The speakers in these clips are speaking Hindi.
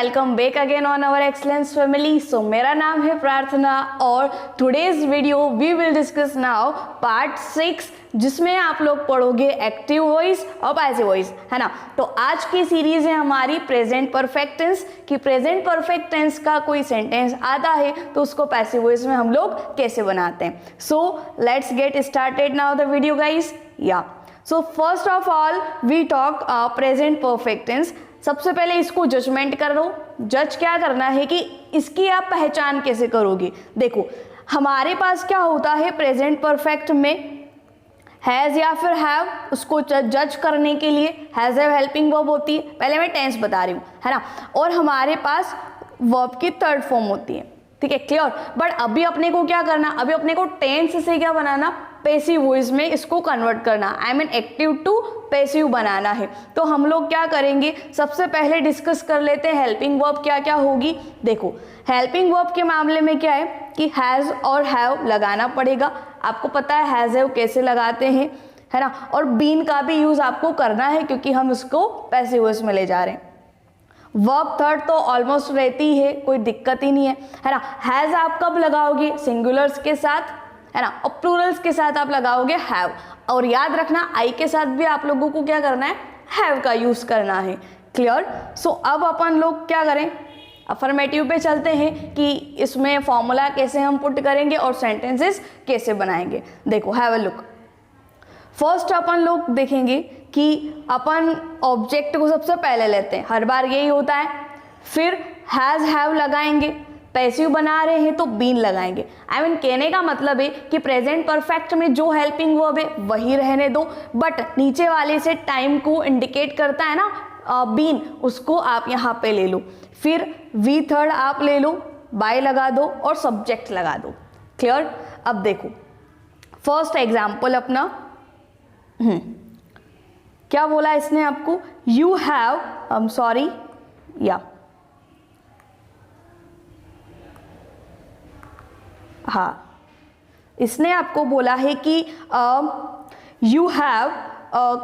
Welcome back again on our excellence family. So मेरा नाम है प्रार्थना और today's video we will discuss now part 6, जिसमें आप लोग पढ़ोगे एक्टिव वॉइस और पैसिव वॉइस, है ना। तो आज की सीरीज है हमारी प्रेजेंट परफेक्ट टेंस कि प्रेजेंट परफेक्ट टेंस का कोई सेंटेंस आता है तो उसको पैसिव वॉइस में हम लोग कैसे बनाते हैं। So let's get started now the video guys. Yeah so first of all we talk present perfect tense. सबसे पहले इसको जजमेंट कर लो। जज क्या करना है कि इसकी आप पहचान कैसे करोगे। देखो हमारे पास क्या होता है प्रेजेंट परफेक्ट में, हैज़ या फिर हैव, उसको जज करने के लिए हैज़ हैव हेल्पिंग वर्ब होती है। पहले मैं टेंस बता रही हूँ, है ना। और हमारे पास वर्ब की थर्ड फॉर्म होती है, ठीक है, क्लियर। बट अभी अपने को क्या करना, अभी अपने को टेंस से क्या बनाना, पैसिव वॉइस में इसको कन्वर्ट करना, I mean active to passive बनाना है। तो हम लोग क्या करेंगे, सबसे पहले डिस्कस कर लेते हैं हेल्पिंग वर्ब क्या क्या होगी। देखो हेल्पिंग वर्ब के मामले में क्या है कि हैज़ और हैव लगाना पड़ेगा। आपको पता है हैज़ हैव कैसे लगाते हैं, है ना। और बीन का भी यूज आपको करना है क्योंकि हम उसको पैसिव वॉइस में ले जा रहे हैं। वर्ब थर्ड तो ऑलमोस्ट रहती है, कोई दिक्कत ही नहीं है ना। हैज़ आप कब लगाओगे, सिंगुलर्स के साथ, है ना, और प्लूरल्स के साथ आप लगाओगे हैव। और याद रखना आई के साथ भी आप लोगों को क्या करना है, हैव का यूज करना है, क्लियर। सो अब अपन लोग क्या करें, अफर्मेटिव पे चलते हैं कि इसमें फॉर्मूला कैसे हम पुट करेंगे और सेंटेंसेस कैसे बनाएंगे। देखो हैव अ लुक। फर्स्ट अपन लोग देखेंगे कि अपन ऑब्जेक्ट को सबसे पहले लेते हैं, हर बार यही होता है। फिर हैज़ हैव लगाएंगे, पैसिव बना रहे हैं तो बीन लगाएंगे। आई मीन कहने का मतलब है कि प्रेजेंट परफेक्ट में जो हेल्पिंग वर्ब है वही रहने दो, बट नीचे वाले से टाइम को इंडिकेट करता है ना बीन, उसको आप यहाँ पे ले लो। फिर वी थर्ड आप ले लो, बाय लगा दो और सब्जेक्ट लगा दो, क्लियर। अब देखो फर्स्ट एग्जाम्पल अपना, क्या बोला इसने आपको, you have, I am sorry, या हाँ, इसने आपको बोला है कि you have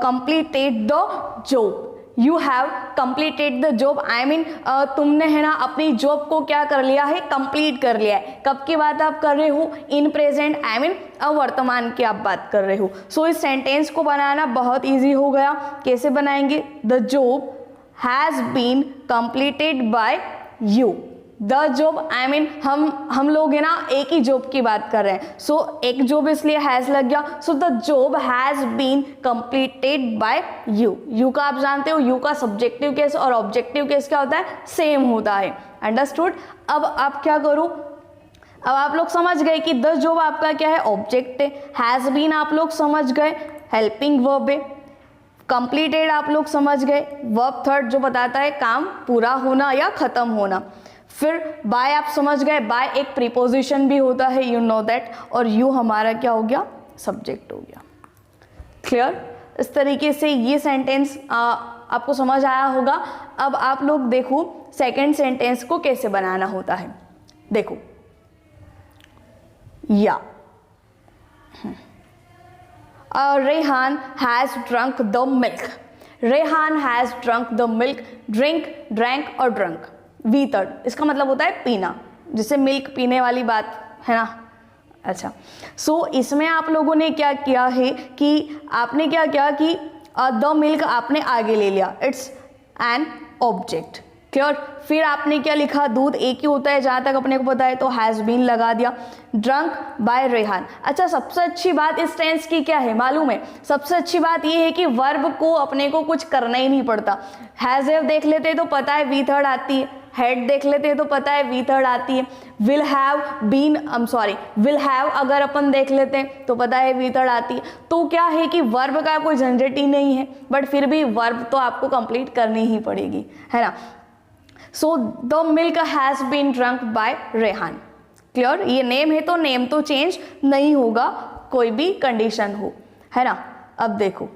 completed the job. You have completed the job, I mean तुमने, है ना, अपनी जॉब को क्या कर लिया है, कंप्लीट कर लिया है। कब की बात आप कर रहे हो, इन प्रेजेंट, आई मीन वर्तमान की आप बात कर रहे हो। सो इस सेंटेंस को बनाना बहुत इजी हो गया। कैसे बनाएंगे, the job has been completed by you. The job, I mean हम लोग है ना एक ही जॉब की बात कर रहे हैं। सो एक जॉब इसलिए हैज लग गया। So the job has been completed by you. You का आप जानते हो, यू का सब्जेक्टिव केस और ऑब्जेक्टिव केस क्या होता है, सेम होता है, अंडरस्टूड। अब आप क्या करो, अब आप लोग समझ गए कि द जॉब आपका क्या है, ऑब्जेक्ट है। हैज बीन आप लोग समझ गए, हेल्पिंग वर्ब है। कंप्लीटेड आप लोग समझ गए, वर्ब थर्ड जो बताता है काम पूरा होना या खत्म होना। फिर बाय आप समझ गए, बाय एक प्रीपोजिशन भी होता है, यू नो दैट। और यू हमारा क्या हो गया, सब्जेक्ट हो गया, क्लियर। इस तरीके से ये सेंटेंस आपको समझ आया होगा। अब आप लोग देखो सेकंड सेंटेंस को कैसे बनाना होता है। देखो या Rehan has drunk the milk. Rehan has drunk the milk, drink, drank और ड्रंक, वी थर्ड, इसका मतलब होता है पीना, जिसे मिल्क पीने वाली बात है ना। अच्छा, सो इसमें आप लोगों ने क्या किया है कि आपने क्या किया कि द मिल्क आपने आगे ले लिया, इट्स एन ऑब्जेक्ट, क्लियर। फिर आपने क्या लिखा, दूध एक ही होता है जहाँ तक अपने को पता है, तो हैज़ बीन लगा दिया। Drunk by Rehan. अच्छा, सबसे अच्छी बात इस टेंस की क्या है मालूम है, सबसे अच्छी बात ये है कि वर्ब को अपने को कुछ करना ही नहीं पड़ता। हैज़ हैव देख लेते तो पता है वी थर्ड आती है, हेड देख लेते हैं तो पता है वी थर्ड आती है, will have been, I am sorry, will have अगर अपन देख लेते हैं तो पता है वी थर्ड आती है। तो क्या है कि वर्ब का कोई झंझट ही नहीं है, बट फिर भी वर्ब तो आपको कंप्लीट करनी ही पड़ेगी, है ना। So the milk has been drunk by Rehan, clear. ये नेम है तो नेम तो चेंज नहीं होगा, कोई भी कंडीशन हो, है ना। अब देखो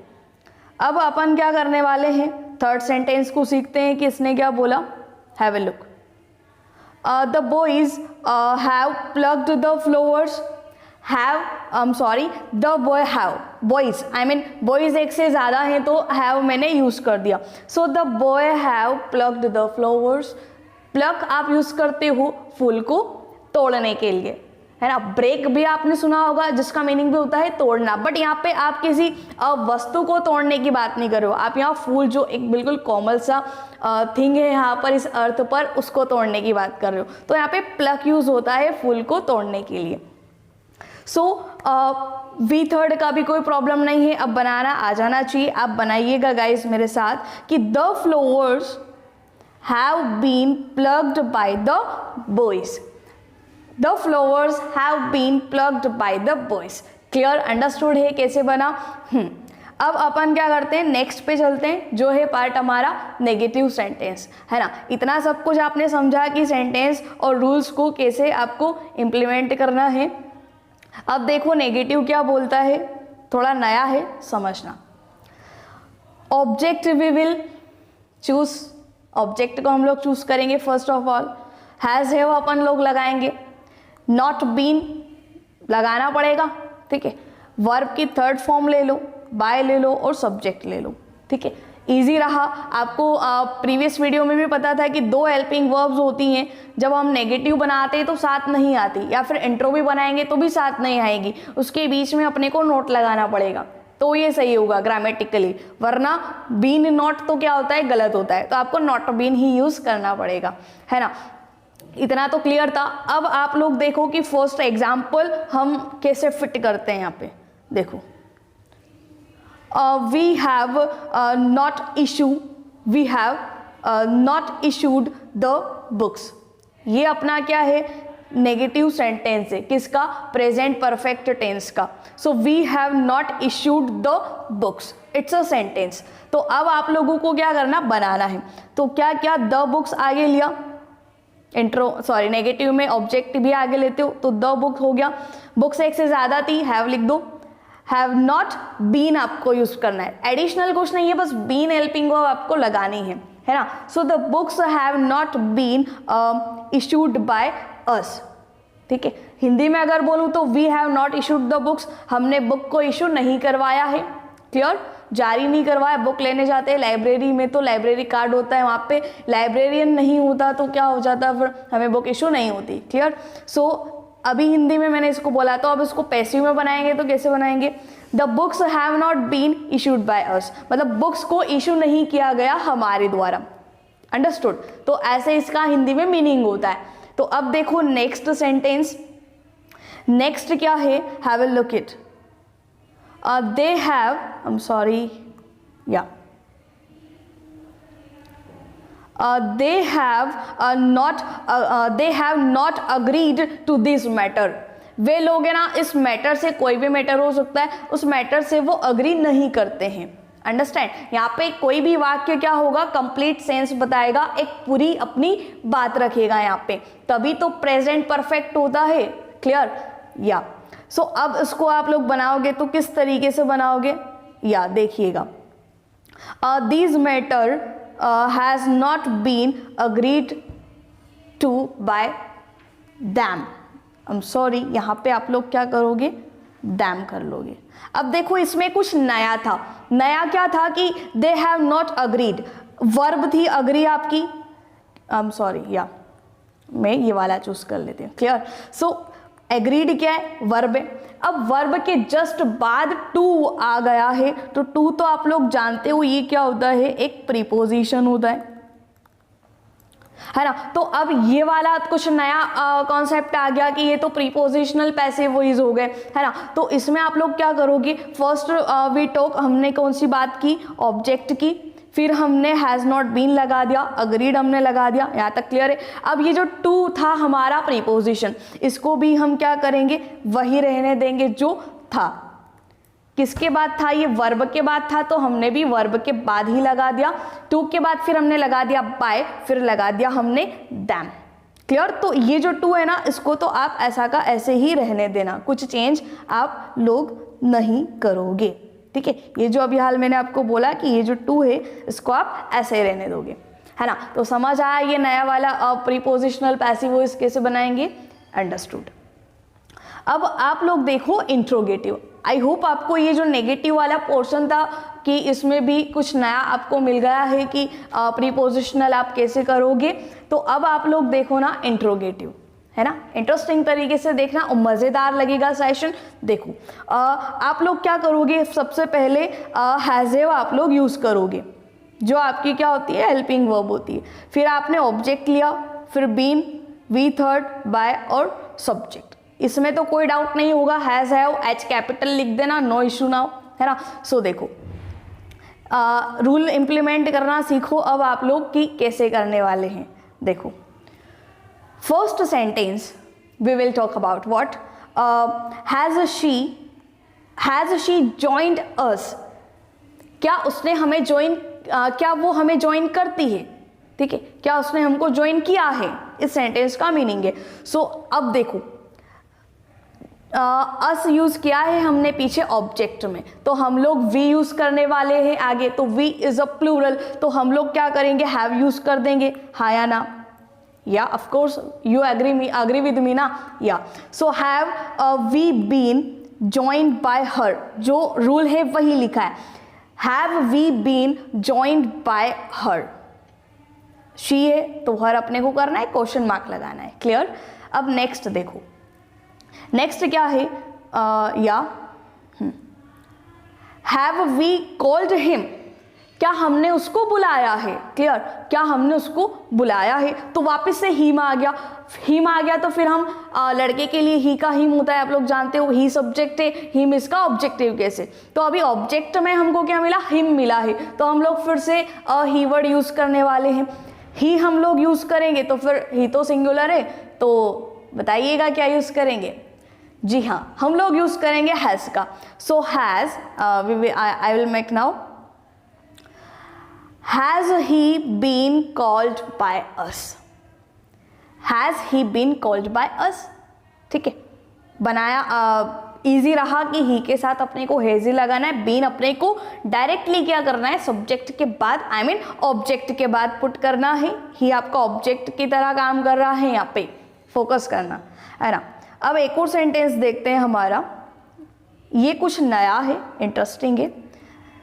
अब अपन क्या करने वाले हैं, थर्ड सेंटेंस को सीखते हैं कि इसने क्या बोला। Have a look. The boys have plugged the flowers. Have, I am sorry, the boy have, boys, I mean boys एक से ज़्यादा हैं तो हैव मैंने यूज़ कर दिया। So the boy have plugged the flowers, pluck आप यूज करते हो फूल को तोड़ने के लिए, है ना। ब्रेक भी आपने सुना होगा जिसका मीनिंग भी होता है तोड़ना, बट यहाँ पे आप किसी वस्तु को तोड़ने की बात नहीं कर रहे हो, आप यहाँ फूल जो एक बिल्कुल कॉमन सा थिंग है यहाँ पर इस अर्थ पर, उसको तोड़ने की बात कर रहे हो। तो यहाँ पे प्लक यूज होता है फूल को तोड़ने के लिए। सो वी थर्ड का भी कोई प्रॉब्लम नहीं है, अब बनाना आ जाना चाहिए। आप बनाइएगा गाइस मेरे साथ कि the flowers have been plugged by the boys. The flowers have been plugged by the boys. Clear, understood है कैसे बना? अब अपन क्या करते हैं, नेक्स्ट पे चलते हैं, जो है पार्ट हमारा नेगेटिव सेंटेंस, है ना। इतना सब कुछ आपने समझा कि सेंटेंस और रूल्स को कैसे आपको इम्प्लीमेंट करना है। अब देखो नेगेटिव क्या बोलता है, थोड़ा नया है, समझना। Object we will choose, object को हम लोग चूज करेंगे first of all. Has have अपन लोग लगाएंगे, नॉट बीन लगाना पड़ेगा, ठीक है। वर्ब की थर्ड फॉर्म ले लो, बाय ले लो और सब्जेक्ट ले लो, ठीक है। इजी रहा। आपको प्रीवियस वीडियो में भी पता था कि दो हेल्पिंग वर्ब्स होती हैं, जब हम नेगेटिव बनाते हैं तो साथ नहीं आती, या फिर इंट्रो भी बनाएंगे तो भी साथ नहीं आएगी, उसके बीच में अपने को नोट लगाना पड़ेगा, तो ये सही होगा ग्रामेटिकली। वरना बीन नॉट तो क्या होता है, गलत होता है, तो आपको नॉट बीन ही यूज करना पड़ेगा, है ना। इतना तो क्लियर था। अब आप लोग देखो कि फर्स्ट एग्जाम्पल हम कैसे फिट करते हैं। यहाँ पे देखो, we have not issued the books. ये अपना क्या है, नेगेटिव सेंटेंस है, किसका, प्रेजेंट परफेक्ट टेंस का। So we have not issued the books, it's a sentence. तो अब आप लोगों को क्या करना, बनाना है। तो क्या क्या, द बुक्स आगे लिया, नेगेटिव में ऑब्जेक्ट भी आगे लेते हो, तो द बुक हो गया। बुक्स एक से ज्यादा थी, हैव लिख दो। हैव नॉट बीन आपको यूज करना है, एडिशनल कुछ नहीं है, बस बीन हेल्पिंग वर्ब आपको लगानी है ना। So the books have not been issued by us, ठीक है। हिंदी में अगर बोलूं तो we have not issued the books, हमने बुक को इशू नहीं करवाया है। क्लियर, जारी नहीं करवाया। बुक लेने जाते हैं लाइब्रेरी में तो लाइब्रेरी कार्ड होता है, वहाँ पे लाइब्रेरियन नहीं होता तो क्या हो जाता, फिर हमें बुक इशू नहीं होती। क्लियर। सो अभी हिंदी में मैंने इसको बोला, तो अब इसको पैसिव में बनाएंगे तो कैसे बनाएंगे, the books have not been issued by us, मतलब बुक्स को इशू नहीं किया गया हमारे द्वारा। अंडरस्टूड। तो ऐसे इसका हिंदी में मीनिंग होता है। तो अब देखो नेक्स्ट सेंटेंस, नेक्स्ट क्या है, have a look it. They have not agreed to this matter। वे लोग है ना, इस मैटर से, कोई भी मैटर हो सकता है, उस मैटर से वो अग्री नहीं करते हैं। अंडरस्टैंड। यहाँ पे कोई भी वाक्य क्या होगा, कंप्लीट सेंस बताएगा, एक पूरी अपनी बात रखेगा यहाँ पे, तभी तो प्रेजेंट परफेक्ट होता है। क्लियर, या सो अब इसको आप लोग बनाओगे तो किस तरीके से बनाओगे, या देखिएगा, this matter has not been agreed to by them. I am sorry, यहाँ पे आप लोग क्या करोगे, डैम कर लोगे। अब देखो इसमें कुछ नया था। नया क्या था कि they have not agreed, verb थी अग्री आपकी, आई एम सॉरी, या मैं ये वाला चूज कर लेती हूँ। क्लियर। सो एग्रीड क्या है, वर्ब है। अब वर्ब के जस्ट बाद टू आ गया है, तो टू तो आप लोग जानते हो ये क्या होता है, एक प्रीपोजिशन होता है ना। तो अब ये वाला कुछ नया कॉन्सेप्ट आ गया कि ये तो प्रीपोजिशनल पैसिव वॉइस हो गए, है ना। तो इसमें आप लोग क्या करोगे, फर्स्ट वी टॉक, हमने कौन सी बात की, ऑब्जेक्ट की, फिर हमने हैज़ नॉट बीन लगा दिया, अग्रीड हमने लगा दिया, यहाँ तक क्लियर है। अब ये जो टू था हमारा प्रीपोजिशन, इसको भी हम क्या करेंगे, वही रहने देंगे जो था। किसके बाद था, ये वर्ब के बाद था, तो हमने भी वर्ब के बाद ही लगा दिया। टू के बाद फिर हमने लगा दिया बाय, फिर लगा दिया हमने दैम। क्लियर। तो ये जो टू है ना, इसको तो आप ऐसा का ऐसे ही रहने देना, कुछ चेंज आप लोग नहीं करोगे, ठीक है। ये जो अभी हाल मैंने आपको बोला कि ये जो टू है, इसको आप ऐसे ही रहने दोगे, है ना। तो समझ आया ये नया वाला प्रीपोजिशनल पैसिव वॉइस कैसे बनाएंगे, अंडरस्टूड। अब आप लोग देखो इंट्रोगेटिव। आई होप आपको ये जो नेगेटिव वाला पोर्शन था कि इसमें भी कुछ नया आपको मिल गया है कि प्रीपोजिशनल आप कैसे करोगे। तो अब आप लोग देखो ना इंट्रोगेटिव, है ना, इंटरेस्टिंग तरीके से देखना और मज़ेदार लगेगा सेशन। देखो आप लोग क्या करोगे, सबसे पहले हैज़ आप लोग यूज़ करोगे, जो आपकी क्या होती है, हेल्पिंग वर्ब होती है। फिर आपने ऑब्जेक्ट लिया, फिर बीन, वी थर्ड, बाय और सब्जेक्ट। इसमें तो कोई डाउट नहीं होगा, हैज़ हैव एच कैपिटल लिख देना, नो इशू नाउ, है ना। सो देखो रूल इम्प्लीमेंट करना सीखो अब आप लोग कि कैसे करने वाले हैं। देखो first sentence we will talk about what, has she joined us, क्या उसने हमें ज्वाइन, क्या वो हमें ज्वाइन करती है, ठीक है, क्या उसने हमको ज्वाइन किया है, इस सेंटेंस का मीनिंग है। सो अब देखो अस यूज किया है हमने पीछे ऑब्जेक्ट में, तो हम लोग वी यूज करने वाले हैं आगे, तो वी इज अ प्लूरल, तो हम लोग क्या करेंगे, हैव यूज कर देंगे, हाँ या ना, या of course you agree with me ना, या। So have we been joined by her, जो रूल है वही लिखा है, have we been joined by her, she है तो हर अपने को करना है, क्वेश्चन मार्क लगाना है, क्लियर। अब नेक्स्ट देखो, नेक्स्ट क्या है, या हैव वी कॉल्ड हिम, क्या हमने उसको बुलाया है, क्लियर, क्या हमने उसको बुलाया है, तो वापस से हिम आ गया, हिम आ गया तो फिर हम लड़के के लिए ही का हिम होता है, आप लोग जानते हो, ही सब्जेक्ट है, हिम इसका ऑब्जेक्टिव कैसे, तो अभी ऑब्जेक्ट में हमको क्या मिला, हिम मिला है, तो हम लोग फिर से ही वर्ड यूज करने वाले हैं। ही हम लोग यूज करेंगे तो फिर ही तो सिंगुलर है, तो बताइएगा क्या यूज करेंगे, जी हाँ हम लोग यूज करेंगे हैज का। सो has I will make now, has he been called by us, has he been called by us, ठीक है, बनाया इजी रहा कि ही के साथ अपने को हैज ही लगाना है, बीन अपने को डायरेक्टली क्या करना है, सब्जेक्ट के बाद आई मीन ऑब्जेक्ट के बाद पुट करना है, ही आपका ऑब्जेक्ट की तरह काम कर रहा है, यहाँ पे फोकस करना है ना। अब एक और सेंटेंस देखते हैं हमारा, ये कुछ नया है, इंटरेस्टिंग है।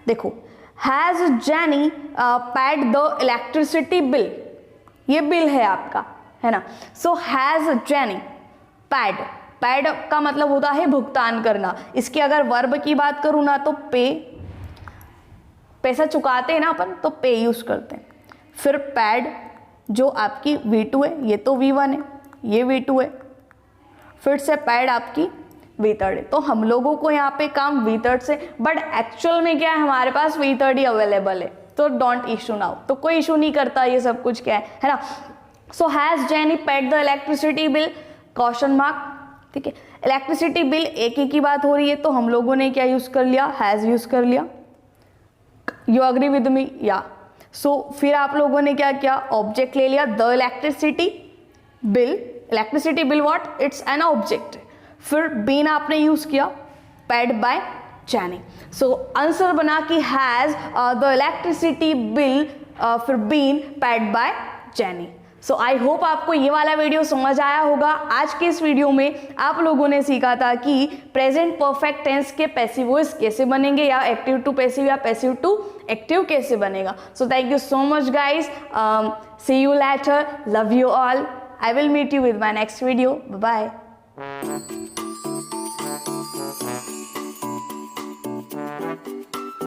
देखो has jenny paid the electricity bill, ये बिल है आपका, है ना। So has jenny paid, paid का मतलब होता है भुगतान करना, इसकी अगर वर्ब की बात करूँ ना तो पे, पैसा चुकाते हैं ना अपन तो पे यूज करते हैं, फिर पेड जो आपकी V2 है, ये तो V1 है, ये V2 है, फिर से पैड आपकी V3 है, तो हम लोगों को यहाँ पे काम V3 से, बट एक्चुअल में क्या है हमारे पास V3 ही अवेलेबल है, तो डोंट इशू नाउ, तो कोई इशू नहीं करता ये सब कुछ क्या है ना। So has jenny paid the electricity bill, question mark, ठीक है, इलेक्ट्रिसिटी बिल एक ही की बात हो रही है, तो हम लोगों ने क्या यूज कर लिया, हैज यूज कर लिया, यू अग्री विद मी, या। सो फिर आप लोगों ने क्या किया, ऑब्जेक्ट ले लिया, the electricity bill, electricity bill what, it's an object, फिर बीन आपने यूज किया, paid by Jenny, so answer बना कि हैज द इलेक्ट्रिसिटी बिल, फिर been paid by Jenny. So I hope आपको ये वाला वीडियो समझ आया होगा। आज के इस वीडियो में आप लोगों ने सीखा था कि प्रेजेंट परफेक्ट टेंस के पैसिव वॉइस कैसे बनेंगे, या एक्टिव टू पैसिव या पैसिव टू एक्टिव कैसे बनेगा। So thank you so much guys, see you later, love you all, I will meet you with my next video. Bye bye.